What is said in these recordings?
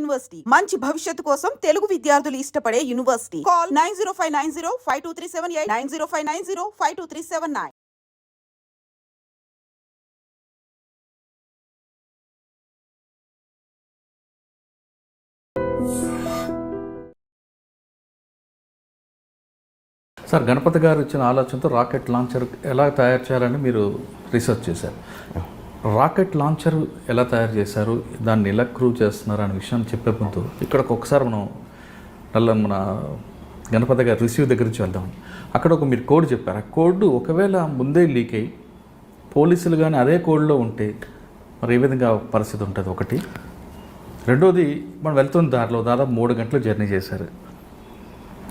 University మంచి భవిష్యత్తు కోసం తెలుగు విద్యార్థులు ఇష్టపడే యూనివర్సిటీ. కాల్ 9059052378 9059052379. సార్, గణపతి గారు ఇచ్చిన ఆలోచనతో రాకెట్ లాంచర్ ఎలా తయారు చేయాలని మీరు రీసెర్చ్ చేశారు. రాకెట్ లాంచర్ ఎలా తయారు చేశారు, దాన్ని ఎలా క్రూ చేస్తున్నారు అనే విషయాన్ని చెప్పే ముందు ఇక్కడ ఒకసారి మన గణపతి గారు రిసీవ్ దగ్గర నుంచి వెళ్దాం. అక్కడ మీరు కోడ్ చెప్పారు. ఆ కోడ్ ఒకవేళ ముందే లీక్ అయ్యి పోలీసులు కానీ అదే కోడ్లో ఉంటే మరి ఏ విధంగా పరిస్థితి ఉంటుంది? ఒకటి. రెండోది, మనం వెళ్తున్న దారిలో దాదాపు 3 గంటలు జర్నీ చేశారు.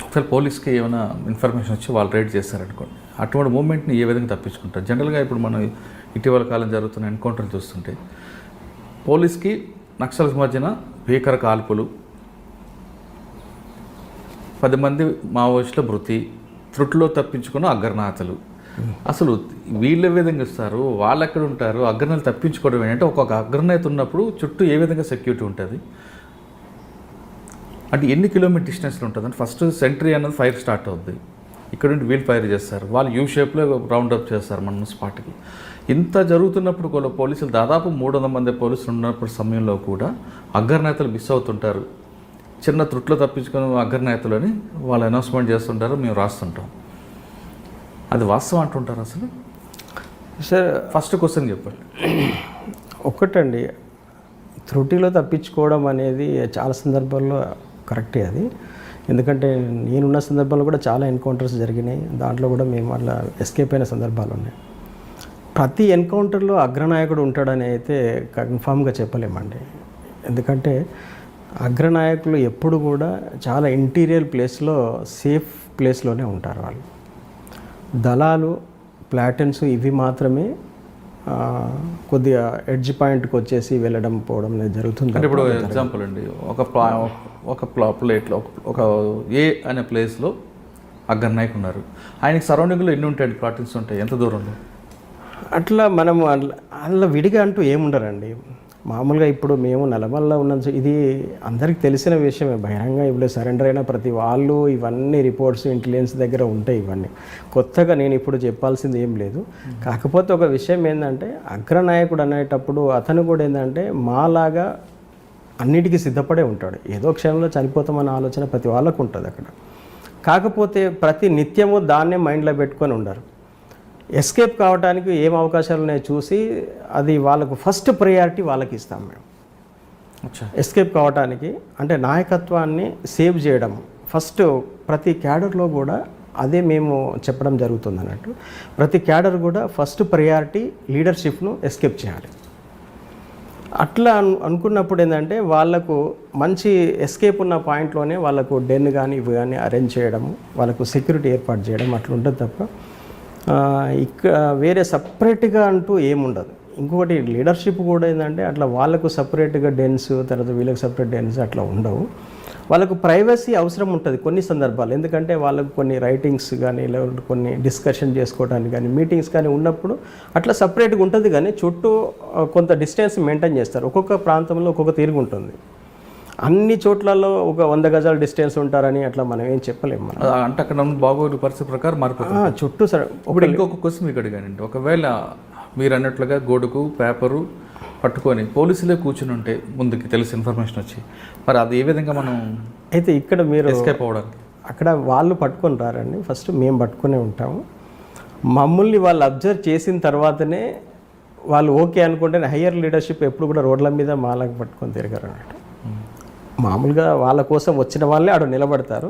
ఒకవేళ పోలీస్కి ఏమైనా ఇన్ఫర్మేషన్ వచ్చి వాళ్ళు రైడ్ చేస్తారనుకోండి, అటువంటి మూమెంట్ని ఏ విధంగా తప్పించుకుంటారు? జనరల్గా ఇప్పుడు మనం ఇటీవల కాలం జరుగుతున్న ఎన్కౌంటర్లు చూస్తుంటే పోలీస్కి నక్సల్స్ మధ్యన భీకర కాల్పులు, 10 మంది మావోయిస్టుల మృతి, త్రుట్లో తప్పించుకున్న అగ్రనాథలు. అసలు వీళ్ళు ఏ విధంగా ఇస్తారు, వాళ్ళు ఎక్కడ ఉంటారు? అగ్రనేతలు తప్పించుకోవడం ఏంటంటే ఒక్కొక్క అగ్రనేత ఉన్నప్పుడు చుట్టూ ఏ విధంగా సెక్యూరిటీ ఉంటుంది, అంటే ఎన్ని కిలోమీటర్ డిస్టెన్స్లో ఉంటుంది? అంటే ఫస్ట్ సెంట్రీ అన్నది ఫైర్ స్టార్ట్ అవుద్ది, ఇక్కడ నుండి వీల్ ఫైర్ చేస్తారు, వాళ్ళు యూ షేప్లో రౌండప్ చేస్తారు మన స్పాట్కి. ఇంత జరుగుతున్నప్పుడు కూడా పోలీసులు దాదాపు 300 మంది పోలీసులు ఉన్నప్పుడు సమయంలో కూడా అగ్రనేతలు మిస్ అవుతుంటారు. చిన్న త్రుట్లో తప్పించుకుని అగ్రనేతలు అని వాళ్ళు అనౌన్స్మెంట్ చేస్తుంటారు, మేము రాస్తుంటాం. అది వాస్తవం అంటుంటారు అసలు? సార్, ఫస్ట్ క్వశ్చన్ చెప్పండి. ఒక్కటండి, త్రుటిలో తప్పించుకోవడం అనేది చాలా సందర్భాల్లో కరెక్టే అది. ఎందుకంటే నేనున్న సందర్భంలో కూడా చాలా ఎన్కౌంటర్స్ జరిగినాయి, దాంట్లో కూడా మేము అట్లా ఎస్కేప్ అయిన సందర్భాలు ఉన్నాయి. ప్రతి ఎన్కౌంటర్లో అగ్రనాయకుడు ఉంటాడని అయితే కన్ఫామ్గా చెప్పలేమండి. ఎందుకంటే అగ్రనాయకులు ఎప్పుడు కూడా చాలా ఇంటీరియర్ ప్లేస్లో, సేఫ్ ప్లేస్లోనే ఉంటారు. వాళ్ళు దళాలు, ప్లాటన్స్ ఇవి మాత్రమే కొద్దిగా ఎడ్జ్ పాయింట్కి వచ్చేసి వెళ్ళడం పోవడం అనేది జరుగుతుంది. అంటే ఇప్పుడు ఎగ్జాంపుల్ అండి, ఒక ప్లేట్లో ఒక ఏ అనే ప్లేస్లో అగ్రనాయకు ఉన్నారు, ఆయనకి సరౌండింగ్లో ఎన్ని ఉంటాయి, ప్లాటన్స్ ఉంటాయి, ఎంత దూరంలో? అట్లా మనము అట్లా విడిగా అంటూ ఏముండరండి. మామూలుగా ఇప్పుడు మేము నల్లమల్ల ఉన్న, ఇది అందరికీ తెలిసిన విషయమే, బహిరంగ ఇప్పుడు సరెండర్ అయిన ప్రతి వాళ్ళు ఇవన్నీ రిపోర్ట్స్ ఇంటెలిజెన్స్ దగ్గర ఉంటాయి. ఇవన్నీ కొత్తగా నేను ఇప్పుడు చెప్పాల్సింది ఏం లేదు. కాకపోతే ఒక విషయం ఏంటంటే, అగ్రనాయకుడు అనేటప్పుడు అతను కూడా ఏంటంటే మాలాగా అన్నిటికీ సిద్ధపడే ఉంటాడు. ఏదో క్షణంలో చనిపోతామన్న ఆలోచన ప్రతి వాళ్ళకు ఉంటుంది అక్కడ. కాకపోతే ప్రతి నిత్యము దాన్నే మైండ్లో పెట్టుకొని ఉండరు. ఎస్కేప్ కావడానికి ఏం అవకాశాలు ఉన్నాయో చూసి అది వాళ్ళకు ఫస్ట్ ప్రయారిటీ వాళ్ళకి ఇస్తాం మేము. ఎస్కేప్ కావడానికి అంటే నాయకత్వాన్ని సేవ్ చేయడం ఫస్ట్ ప్రతి క్యాడర్లో కూడా అదే మేము చెప్పడం జరుగుతుంది అన్నట్టు. ప్రతి క్యాడర్ కూడా ఫస్ట్ ప్రయారిటీ లీడర్షిప్ను ఎస్కేప్ చేయాలి. అట్లా అనుకున్నప్పుడు ఏంటంటే వాళ్ళకు మంచి ఎస్కేప్ ఉన్న పాయింట్లోనే వాళ్ళకు డెన్ కానీ ఇవి కానీ అరేంజ్ చేయడము, వాళ్ళకు సెక్యూరిటీ ఏర్పాటు చేయడం అట్లా ఉంటుంది తప్ప ఇక్కడ వేరే సపరేట్గా అంటూ ఏముండదు. ఇంకొకటి లీడర్షిప్ కూడా ఏంటంటే అట్లా వాళ్ళకు సపరేట్గా డెన్స్, తర్వాత వీళ్ళకి సపరేట్ డెన్స్ అట్లా ఉండవు. వాళ్ళకు ప్రైవసీ అవసరం ఉంటుంది కొన్ని సందర్భాలు. ఎందుకంటే వాళ్ళకు కొన్ని రైటింగ్స్ కానీ లేకపోతే కొన్ని డిస్కషన్ చేసుకోవడానికి కానీ మీటింగ్స్ కానీ ఉన్నప్పుడు అట్లా సపరేట్గా ఉంటుంది. కానీ చుట్టూ కొంత డిస్టెన్స్ మెయింటైన్ చేస్తారు. ఒక్కొక్క ప్రాంతంలో ఒక్కొక్క తీరుగు ఉంటుంది. అన్ని చోట్లలో ఒక 100 గజాల డిస్టెన్స్ ఉంటారని అట్లా మనం ఏం చెప్పలేము. మనం అంటే అక్కడ బాగోలు పరిస్థితి ప్రకారం మారిపోతుంది చుట్టూ. సరే, ఇప్పుడు ఇంకొక క్వశ్చన్ మీకు అడిగానండి, ఒకవేళ మీరు అన్నట్లుగా గోడుకు పేపరు పట్టుకొని పోలీసులే కూర్చుని ఉంటే ముందుకి తెలిసి ఇన్ఫర్మేషన్ వచ్చి, మరి అది ఏ విధంగా మనం అయితే ఇక్కడ మీరు ఎస్కేప్ అవ్వడానికి? అక్కడ వాళ్ళు పట్టుకొని రారండి, ఫస్ట్ మేము పట్టుకునే ఉంటాము. మమ్మల్ని వాళ్ళు అబ్జర్వ్ చేసిన తర్వాతనే వాళ్ళు ఓకే అనుకుంటే హయ్యర్ లీడర్షిప్ ఎప్పుడు కూడా రోడ్ల మీద మాలకు పట్టుకొని తిరగారు అన్నట్టు. మామూలుగా వాళ్ళ కోసం వచ్చిన వాళ్ళే ఆడ నిలబడతారు.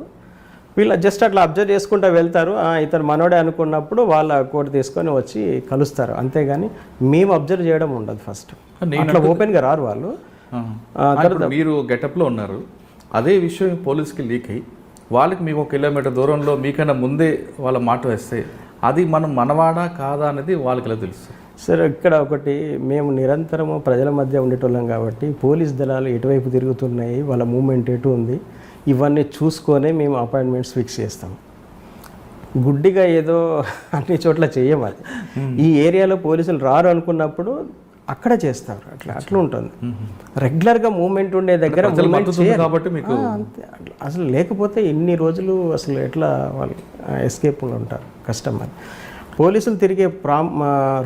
వీళ్ళు జస్ట్ అట్లా అబ్జర్వ్ చేసుకుంటూ వెళ్తారు. ఇతను మనోడే అనుకున్నప్పుడు వాళ్ళ కోడ్ తీసుకొని వచ్చి కలుస్తారు. అంతేగాని మేము అబ్జర్వ్ చేయడం ఉండదు. ఫస్ట్ అట్లా ఓపెన్గా రారు వాళ్ళు. మీరు గెటప్లో ఉన్నారు, అదే విషయం పోలీస్కి లీక్ అయ్యి వాళ్ళకి మీకు 1 కిలోమీటర్ దూరంలో మీకైనా ముందే వాళ్ళ మాట వేస్తే అది మనం మనవాడా కాదా అనేది వాళ్ళకి ఎలా తెలుస్తుంది? సరే, ఇక్కడ ఒకటి, మేము నిరంతరము ప్రజల మధ్య ఉండేటోళ్ళం కాబట్టి పోలీస్ దళాలు ఎటువైపు తిరుగుతున్నాయి, వాళ్ళ మూమెంట్ ఎటు ఉంది, ఇవన్నీ చూసుకొనే మేము అపాయింట్మెంట్స్ ఫిక్స్ చేస్తాం. గుడ్డిగా ఏదో అన్ని చోట్ల చెయ్యం. అది ఈ ఏరియాలో పోలీసులు రారు అనుకున్నప్పుడు అక్కడ చేస్తారు. అట్లా ఉంటుంది. రెగ్యులర్గా మూమెంట్ ఉండే దగ్గర ప్రజల movement మద్దతు ఉంది చేయరు. కాబట్టి మీకు అంతే. అసలు లేకపోతే ఇన్ని రోజులు అసలు ఎట్లా వాళ్ళు ఎస్కేప్లో ఉంటారు, కష్టం అని. పోలీసులు తిరిగే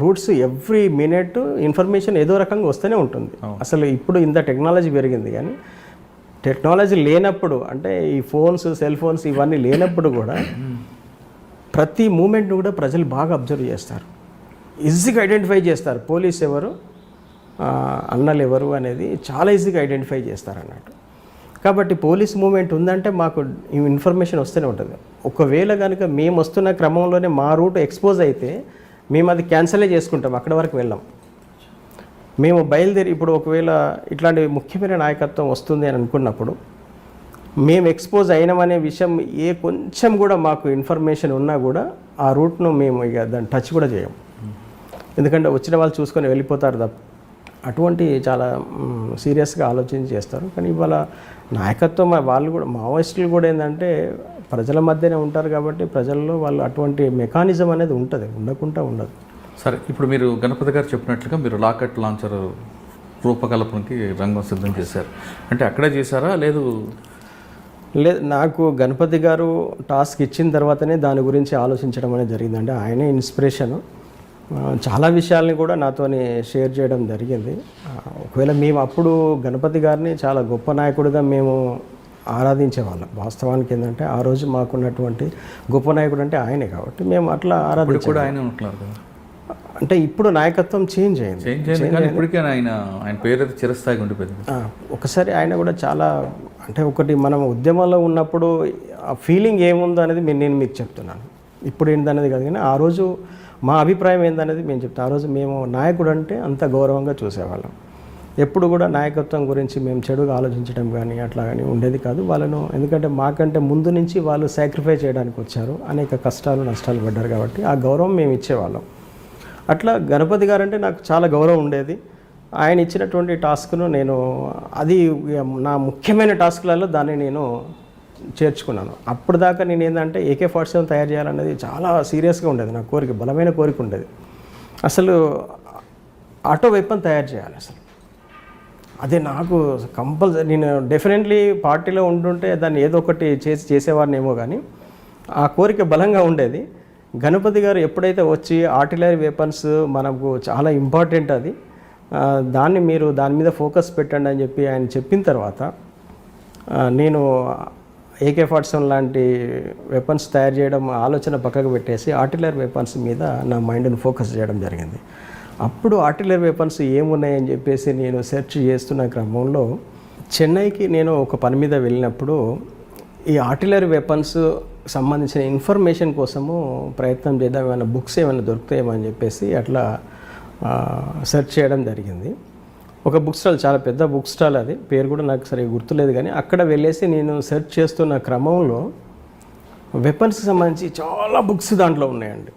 రూట్స్ ఎవ్రీ మినిట్ ఇన్ఫర్మేషన్ ఏదో రకంగా వస్తూనే ఉంటుంది. అసలు ఇప్పుడు ఇంత టెక్నాలజీ పెరిగింది, కానీ టెక్నాలజీ లేనప్పుడు, అంటే ఈ ఫోన్స్, సెల్ ఫోన్స్ ఇవన్నీ లేనప్పుడు కూడా ప్రతి మూమెంట్ని కూడా ప్రజలు బాగా అబ్జర్వ్ చేస్తారు, ఈజీగా ఐడెంటిఫై చేస్తారు. పోలీస్ ఎవరు, అన్నలు ఎవరు అనేది చాలా ఈజీగా ఐడెంటిఫై చేస్తారు అన్నట్టు. కాబట్టి పోలీస్ మూమెంట్ ఉందంటే మాకు ఈ ఇన్ఫర్మేషన్ వస్తూనే ఉంటుంది. ఒకవేళ కనుక మేము వస్తున్న క్రమంలోనే మా రూట్ ఎక్స్పోజ్ అయితే మేము అది క్యాన్సలే చేసుకుంటాం, అక్కడ వరకు వెళ్ళాం. మేము బయలుదేరి ఇప్పుడు ఒకవేళ ఇట్లాంటి ముఖ్యమైన నాయకత్వం వస్తుంది అని అనుకున్నప్పుడు మేము ఎక్స్పోజ్ అయినామనే విషయం కొంచెం కూడా మాకు ఇన్ఫర్మేషన్ ఉన్నా కూడా ఆ రూట్ను మేము ఇక దాన్ని టచ్ కూడా చేయం. ఎందుకంటే వచ్చిన వాళ్ళు చూసుకొని వెళ్ళిపోతారు తప్ప. అటువంటి చాలా సీరియస్గా ఆలోచించి చేస్తారు. కానీ ఇవాళ నాయకత్వం వాళ్ళు కూడా, మావోయిస్టులు కూడా ఏంటంటే ప్రజల మధ్యనే ఉంటారు కాబట్టి ప్రజల్లో వాళ్ళు అటువంటి మెకానిజం అనేది ఉంటుంది, ఉండకుండా ఉండదు. సరే, ఇప్పుడు మీరు గణపతి గారు చెప్పినట్లుగా మీరు రాకెట్ లాంచర్ రూపకల్పనకి రంగం సిద్ధం చేశారు అంటే అక్కడే చేశారా? లేదు, నాకు గణపతి గారు టాస్క్ ఇచ్చిన తర్వాతనే దాని గురించి ఆలోచించడం అనేది జరిగిందంటే ఆయనే ఇన్స్పిరేషను. చాలా విషయాల్ని కూడా నాతోని షేర్ చేయడం జరిగింది. ఒకవేళ మేము అప్పుడు గణపతి గారిని చాలా గొప్ప నాయకుడిగా మేము ఆరాధించేవాళ్ళం. వాస్తవానికి ఏంటంటే ఆ రోజు మాకున్నటువంటి గొప్ప నాయకుడు అంటే ఆయనే, కాబట్టి మేము అట్లా ఆరాధించే కూడా ఆయన ఉంటున్నారు కదా. అంటే ఇప్పుడు నాయకత్వం చేంజ్ అయింది, కానీ ఇప్పటికే ఆయన పేరు అయితే చిరస్థాయిగా ఉండిపోయింది. ఒకసారి ఆయన కూడా చాలా, అంటే ఒకటి మనం ఉద్యమంలో ఉన్నప్పుడు ఆ ఫీలింగ్ ఏముందో అనేది నేను మీకు చెప్తున్నాను. ఇప్పుడు ఏంటనేది కాదు, కానీ ఆ రోజు మా అభిప్రాయం ఏందనేది మేము చెప్తాం. ఆ రోజు మేము నాయకుడు అంటే అంత గౌరవంగా చూసేవాళ్ళం. ఎప్పుడు కూడా నాయకత్వం గురించి మేము చెడుగా ఆలోచించడం కానీ అట్లా కానీ ఉండేది కాదు వాళ్ళను. ఎందుకంటే మాకంటే ముందు నుంచి వాళ్ళు సాక్రిఫై చేయడానికి వచ్చారు, అనేక కష్టాలు నష్టాలు పడ్డారు కాబట్టి ఆ గౌరవం మేము ఇచ్చేవాళ్ళం. అట్లా గణపతి గారు అంటే నాకు చాలా గౌరవం ఉండేది. ఆయన ఇచ్చినటువంటి టాస్క్ను నేను, అది నా ముఖ్యమైన టాస్క్లలో దాన్ని నేను చేర్చుకున్నాను. అప్పుడు దాకా నేను ఏంటంటే AK-47 తయారు చేయాలనేది చాలా సీరియస్గా ఉండేది, నా కోరిక, బలమైన కోరిక ఉండేది. అసలు ఆటో వెపన్ తయారు చేయాలి, అసలు అదే నాకు కంపల్సరీ. నేను డెఫినెట్లీ పార్టీలో ఉంటుంటే దాన్ని ఏదో ఒకటి చేసేవాడినేమో, కానీ ఆ కోరిక బలంగా ఉండేది. గణపతి గారు ఎప్పుడైతే వచ్చి ఆర్టిలరీ వెపన్స్ మనకు చాలా ఇంపార్టెంట్, అది దాన్ని మీరు దాని మీద ఫోకస్ పెట్టండి అని చెప్పి ఆయన చెప్పిన తర్వాత నేను AK-47 లాంటి వెపన్స్ తయారు చేయడం ఆలోచన పక్కకు పెట్టేసి ఆర్టిలరీ వెపన్స్ మీద నా మైండ్ని ఫోకస్ చేయడం జరిగింది. అప్పుడు ఆర్టిలరీ వెపన్స్ ఏమున్నాయని చెప్పేసి నేను సెర్చ్ చేస్తున్న క్రమంలో చెన్నైకి నేను ఒక పని మీద వెళ్ళినప్పుడు ఈ ఆర్టిలరీ వెపన్స్ సంబంధించిన ఇన్ఫర్మేషన్ కోసము ప్రయత్నం చేద్దాం, ఏమైనా బుక్స్ ఏమైనా దొరుకుతాయేమని చెప్పేసి అట్లా సెర్చ్ చేయడం జరిగింది. ఒక బుక్ స్టాల్, చాలా పెద్ద బుక్ స్టాల్, అది పేరు కూడా నాకు సరిగ్గా గుర్తులేదు, కానీ అక్కడ వెళ్ళేసి నేను సెర్చ్ చేస్తున్న క్రమంలో వెపన్స్కి సంబంధించి చాలా బుక్స్ దాంట్లో ఉన్నాయండి,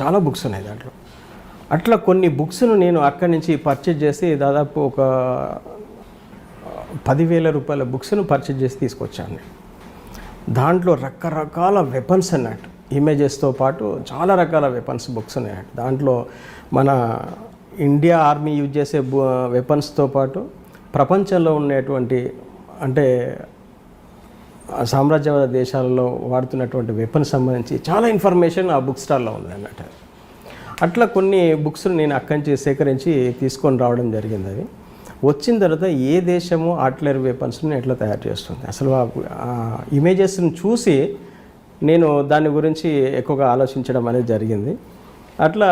చాలా బుక్స్ ఉన్నాయి దాంట్లో. అట్లా కొన్ని బుక్స్ను నేను అక్కడి నుంచి పర్చేజ్ చేసి దాదాపు ఒక 10,000 రూపాయల బుక్స్ను పర్చేజ్ చేసి తీసుకొచ్చాను. దాంట్లో రకరకాల వెపన్స్ అన్నట్టు, ఇమేజెస్తో పాటు చాలా రకాల వెపన్స్ బుక్స్ ఉన్నాయి. దాంట్లో మన ఇండియా ఆర్మీ యూజ్ చేసే వెపన్స్తో పాటు ప్రపంచంలో ఉండేటువంటి, అంటే సామ్రాజ్యవాద దేశాలలో వాడుతున్నటువంటి వెపన్స్ సంబంధించి చాలా ఇన్ఫర్మేషన్ ఆ బుక్ స్టాల్లో ఉంది అన్నట్టు. అట్లా కొన్ని బుక్స్ను నేను అక్కడి నుంచి సేకరించి తీసుకొని రావడం జరిగింది. అది వచ్చిన తర్వాత ఏ దేశము ఆర్టిలరీ వెపన్స్ని ఎట్లా తయారు చేస్తుంది, అసలు ఆ ఇమేజెస్ని చూసి నేను దాని గురించి ఎక్కువగా ఆలోచించడం అనేది జరిగింది. అట్లా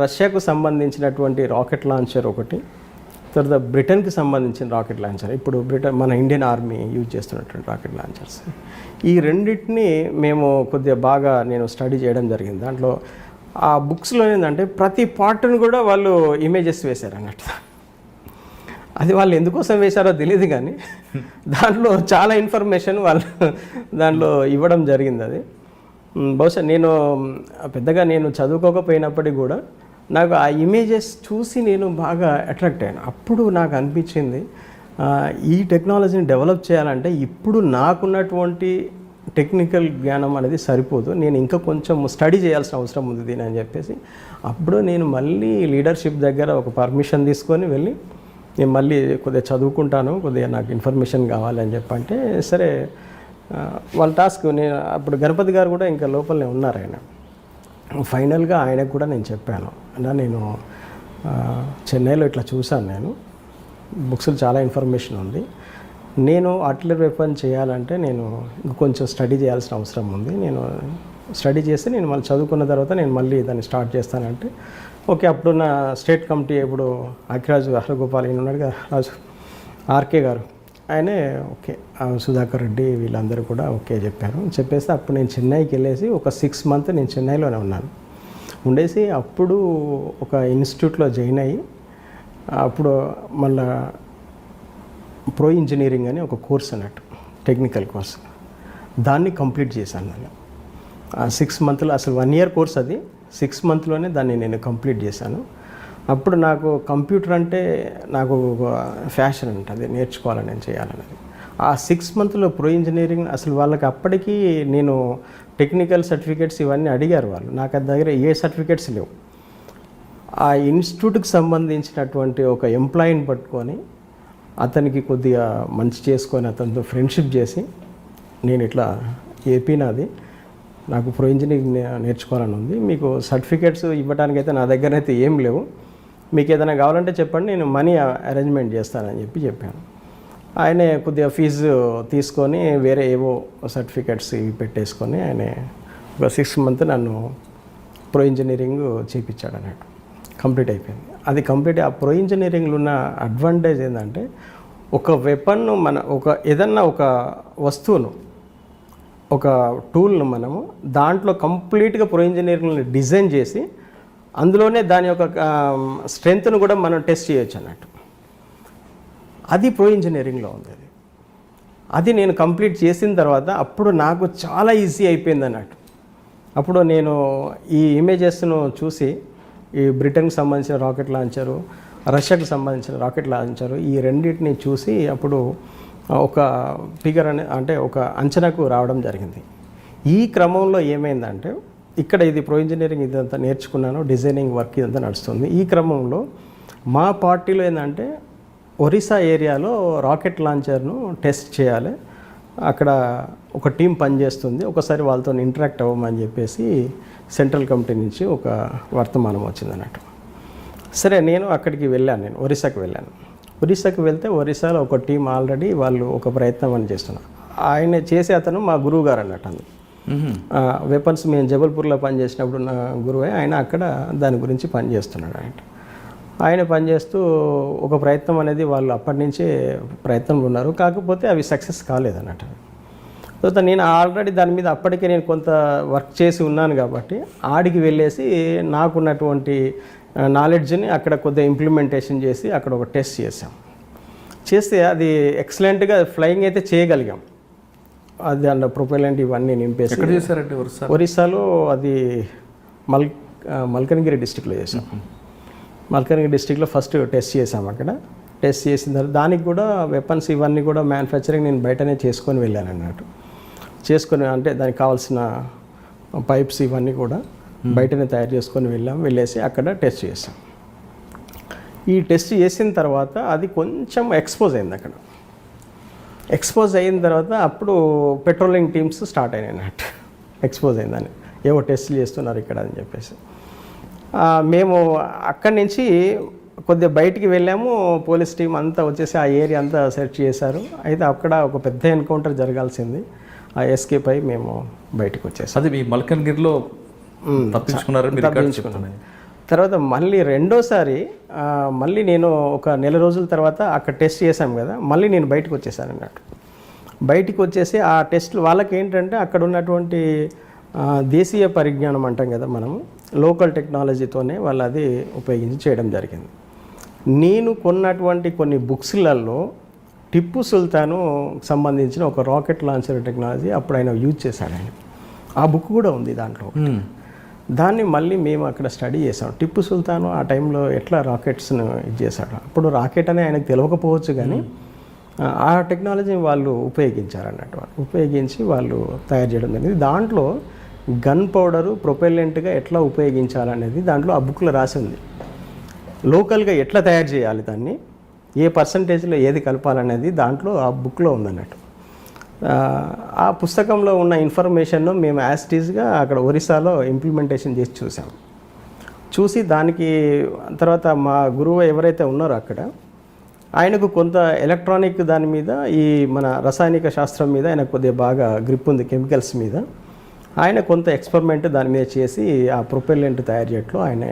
రష్యాకు సంబంధించినటువంటి రాకెట్ లాంచర్ ఒకటి, తర్వాత బ్రిటన్కి సంబంధించిన రాకెట్ లాంచర్, ఇప్పుడు మన ఇండియన్ ఆర్మీ యూజ్ చేస్తున్నటువంటి రాకెట్ లాంచర్స్, ఈ రెండింటిని మేము కొద్దిగా బాగా నేను స్టడీ చేయడం జరిగింది. దాంట్లో ఆ బుక్స్లో ఏంటంటే ప్రతి పార్ట్ను కూడా వాళ్ళు ఇమేజెస్ వేశారు అన్నట్టు. అది వాళ్ళు ఎందుకోసం వేశారో తెలియదు, కానీ దాంట్లో చాలా ఇన్ఫర్మేషన్ వాళ్ళు దాంట్లో ఇవ్వడం జరిగింది. అది బహుశా నేను పెద్దగా నేను చదువుకోకపోయినప్పటికీ కూడా నాకు ఆ ఇమేజెస్ చూసి నేను బాగా అట్రాక్ట్ అయ్యాను. అప్పుడు నాకు అనిపించింది ఈ టెక్నాలజీని డెవలప్ చేయాలంటే ఇప్పుడు నాకున్నటువంటి టెక్నికల్ జ్ఞానం అనేది సరిపోదు, నేను ఇంకా కొంచెం స్టడీ చేయాల్సిన అవసరం ఉంది దీని అని చెప్పేసి అప్పుడు నేను మళ్ళీ లీడర్షిప్ దగ్గర ఒక పర్మిషన్ తీసుకొని వెళ్ళి నేను మళ్ళీ కొద్దిగా చదువుకుంటాను, కొద్దిగా నాకు ఇన్ఫర్మేషన్ కావాలని చెప్పంటే సరే వాళ్ళ టాస్క్. నేను అప్పుడు గణపతి గారు కూడా ఇంకా లోపలనే ఉన్నారు. ఆయన ఫైనల్గా ఆయనకు కూడా నేను చెప్పాను, అన్నా నేను చెన్నైలో ఇట్లా చూశాను, నేను బుక్స్లో చాలా ఇన్ఫర్మేషన్ ఉంది, నేను ఆర్టిలరీ వెపన్ చేయాలంటే నేను కొంచెం స్టడీ చేయాల్సిన అవసరం ఉంది, నేను స్టడీ చేస్తే నేను మళ్ళీ చదువుకున్న తర్వాత నేను మళ్ళీ దాన్ని స్టార్ట్ చేస్తానంటే ఓకే. అప్పుడు నా స్టేట్ కమిటీ ఇప్పుడు అఖిరాజు హరగోపాల్ ఈయన ఉన్నాడు కదా, రాజు ఆర్కే గారు, ఆయనే ఓకే, సుధాకర్ రెడ్డి వీళ్ళందరూ కూడా ఓకే చెప్పారు. చెప్పేస్తే అప్పుడు నేను చెన్నైకి వెళ్ళేసి ఒక 6 months నేను చెన్నైలోనే ఉన్నాను. ఉండేసి అప్పుడు ఒక ఇన్స్టిట్యూట్లో జాయిన్ అయ్యి అప్పుడు మళ్ళా ప్రో ఇంజనీరింగ్ అని ఒక కోర్స్ అన్నట్టు, టెక్నికల్ కోర్స్, దాన్ని కంప్లీట్ చేశాను నేను. ఆ 6 months అసలు 1 year కోర్స్ అది, 6 monthsలోనే దాన్ని నేను కంప్లీట్ చేశాను. అప్పుడు నాకు కంప్యూటర్ అంటే నాకు ఫ్యాషన్ అంటే అది నేర్చుకోవాలని, నేను చేయాలనేది. ఆ 6 monthsలో ప్రో ఇంజనీరింగ్ అసలు వాళ్ళకి అప్పటికి నేను టెక్నికల్ సర్టిఫికేట్స్ ఇవన్నీ అడిగారు వాళ్ళు, నాకు అది దగ్గర ఏ సర్టిఫికేట్స్ లేవు. ఆ ఇన్స్టిట్యూట్కి సంబంధించినటువంటి ఒక ఎంప్లాయీని పట్టుకొని అతనికి కొద్దిగా మంచి చేసుకొని అతనితో ఫ్రెండ్షిప్ చేసి నేను ఇట్లా ఏపీ నాది, నాకు ప్రో ఇంజనీరింగ్ నేర్చుకోవాలని ఉంది, మీకు సర్టిఫికేట్స్ ఇవ్వడానికైతే నా దగ్గర అయితే ఏం లేవు, మీకు ఏదైనా కావాలంటే చెప్పండి, నేను మనీ అరేంజ్మెంట్ చేస్తానని చెప్పాను. ఆయనే కొద్దిగా ఫీజు తీసుకొని వేరే ఏవో సర్టిఫికేట్స్ ఇవి పెట్టేసుకొని ఆయన ఒక 6 months నన్ను ప్రో ఇంజనీరింగ్ చేయించాడు అన్నట్టు. కంప్లీట్ అయిపోయింది అది. కంప్లీట్ ఆ ప్రో ఇంజనీరింగ్లో ఉన్న అడ్వాంటేజ్ ఏంటంటే ఒక వెపన్ను ఏదన్నా ఒక వస్తువును, ఒక టూల్ను మనము దాంట్లో కంప్లీట్గా ప్రో ఇంజనీరింగ్ని డిజైన్ చేసి అందులోనే దాని యొక్క స్ట్రెంగ్త్ను కూడా మనం టెస్ట్ చేయొచ్చు అన్నట్టు. అది ప్రో ఇంజనీరింగ్లో ఉంది. అది నేను కంప్లీట్ చేసిన తర్వాత అప్పుడు నాకు చాలా ఈజీ అయిపోయింది అన్నట్టు. అప్పుడు నేను ఈ ఇమేజెస్ను చూసి ఈ బ్రిటన్కి సంబంధించిన రాకెట్ లాంచరు, రష్యాకి సంబంధించిన రాకెట్ లాంచరు, ఈ రెండింటిని చూసి అప్పుడు ఒక ఫిగర్ అంటే ఒక అంచనాకు రావడం జరిగింది. ఈ క్రమంలో ఏమైందంటే ఇక్కడ ఇది ప్రో ఇంజనీరింగ్ ఇదంతా నేర్చుకున్నాను, డిజైనింగ్ వర్క్ ఇదంతా నడుస్తుంది. ఈ క్రమంలో మా పార్టీలో ఏంటంటే ఒరిస్సా ఏరియాలో రాకెట్ లాంచర్ను టెస్ట్ చేయాలి, అక్కడ ఒక టీం పనిచేస్తుంది, ఒకసారి వాళ్ళతో ఇంటరాక్ట్ అవ్వమని చెప్పేసి సెంట్రల్ కమిటీ నుంచి ఒక వర్తమానం వచ్చింది అన్నట్టు. సరే నేను అక్కడికి వెళ్ళాను, నేను ఒరిస్సాకి వెళ్ళాను. ఒరిస్సాకి వెళ్తే ఒరిస్సాలో ఒక టీం ఆల్రెడీ వాళ్ళు ఒక ప్రయత్నం అని చేస్తున్నారు. ఆయన చేసే అతను మా గురువు గారు అన్నట్టు. అందు వెపన్స్ మేము జబల్పూర్లో పనిచేసినప్పుడు నా గురువే ఆయన అక్కడ దాని గురించి పనిచేస్తున్నాడు. ఆయన పనిచేస్తూ ఒక ప్రయత్నం అనేది వాళ్ళు అప్పటి నుంచే ప్రయత్నంలో ఉన్నారు, కాకపోతే అవి సక్సెస్ కాలేదన్నట్టు. తర్వాత నేను ఆల్రెడీ దాని మీద అప్పటికే నేను కొంత వర్క్ చేసి ఉన్నాను కాబట్టి ఆడికి వెళ్ళేసి నాకున్నటువంటి నాలెడ్జ్ని అక్కడ కొద్దిగా ఇంప్లిమెంటేషన్ చేసి అక్కడ ఒక టెస్ట్ చేస్తే అది ఎక్సలెంట్గా ఫ్లయింగ్ అయితే చేయగలిగాం. అది అందులో ప్రొపెలెంట్ ఇవన్నీ నింపేసి. ఎక్కడ చేశారంటే ఒరిస్సాలో అది మల్కనగిరి డిస్టిక్లో చేసాం. మల్కనగిరి డిస్టిక్లో ఫస్ట్ టెస్ట్ చేసాం. అక్కడ టెస్ట్ చేసిన తర్వాత దానికి కూడా వెపన్స్ ఇవన్నీ కూడా మ్యానుఫ్యాక్చరింగ్ నేను బయటనే చేసుకొని వెళ్ళాను అన్నట్టు. అంటే దానికి కావాల్సిన పైప్స్ ఇవన్నీ కూడా బయటనే తయారు చేసుకొని వెళ్ళేసి అక్కడ టెస్ట్ చేసాం. ఈ టెస్ట్ చేసిన తర్వాత అది కొంచెం ఎక్స్పోజ్ అయింది. అక్కడ ఎక్స్పోజ్ అయిన తర్వాత అప్పుడు పెట్రోలింగ్ టీమ్స్ స్టార్ట్ అయినాయి అన్నట్టు. ఎక్స్పోజ్ అయిందని ఏవో టెస్టులు చేస్తున్నారు ఇక్కడ అని చెప్పేసి మేము అక్కడి నుంచి కొద్దిగా బయటికి వెళ్ళాము. పోలీస్ టీం అంతా వచ్చేసి ఆ ఏరియా అంతా సెర్చ్ చేశారు. అయితే అక్కడ ఒక పెద్ద ఎన్కౌంటర్ జరగాల్సింది, ఆ ఎస్కేప్ అయి మేము బయటకు వచ్చేసాం. అది మీ మల్కన్గిరిలో తప్పించుకున్నాను. తర్వాత మళ్ళీ రెండోసారి మళ్ళీ నేను ఒక 1 నెల రోజుల తర్వాత అక్కడ టెస్ట్ చేశాం కదా, మళ్ళీ నేను బయటకు వచ్చేసాను అన్నట్టు. బయటికి వచ్చేసి ఆ టెస్ట్లు వాళ్ళకి ఏంటంటే అక్కడ ఉన్నటువంటి దేశీయ పరిజ్ఞానం అంటాం కదా మనము, లోకల్ టెక్నాలజీతోనే వాళ్ళు అది ఉపయోగించి చేయడం జరిగింది. నేను కొన్నటువంటి కొన్ని బుక్స్లలో టిప్పు సుల్తాను సంబంధించిన ఒక రాకెట్ లాంచర్ టెక్నాలజీ అప్పుడు ఆయన యూజ్ చేశాడు. ఆయన ఆ బుక్ కూడా ఉంది దాంట్లో. దాన్ని మళ్ళీ మేము అక్కడ స్టడీ చేసాం. టిప్పు సుల్తాను ఆ టైంలో ఎట్లా రాకెట్స్ను ఇది చేశాడు. అప్పుడు రాకెట్ అని ఆయనకు తెలియకపోవచ్చు, కానీ ఆ టెక్నాలజీని వాళ్ళు ఉపయోగించారన్నట్టు. ఉపయోగించి వాళ్ళు తయారు చేయడం జరిగింది. దాంట్లో గన్ పౌడరు ప్రొపెల్లెంట్గా ఎట్లా ఉపయోగించాలనేది దాంట్లో ఆ బుక్లో రాసి ఉంది. లోకల్గా ఎట్లా తయారు చేయాలి, దాన్ని ఏ పర్సంటేజ్లో ఏది కలపాలనేది దాంట్లో ఆ బుక్లో ఉందన్నట్టు. ఆ పుస్తకంలో ఉన్న ఇన్ఫర్మేషన్ను మేము యాస్టీస్గా అక్కడ ఒరిస్సాలో ఇంప్లిమెంటేషన్ చేసి చూసి దానికి తర్వాత మా గురువు ఎవరైతే ఉన్నారో అక్కడ ఆయనకు కొంత ఎలక్ట్రానిక్ దాని మీద, ఈ మన రసాయనిక శాస్త్రం మీద ఆయనకు కొద్దిగా బాగా గ్రిప్ ఉంది, కెమికల్స్ మీద. ఆయన కొంత ఎక్స్పెరిమెంట్ దాని మీద చేసి ఆ ప్రొపెల్లెంట్ తయారు చేయట్లో ఆయన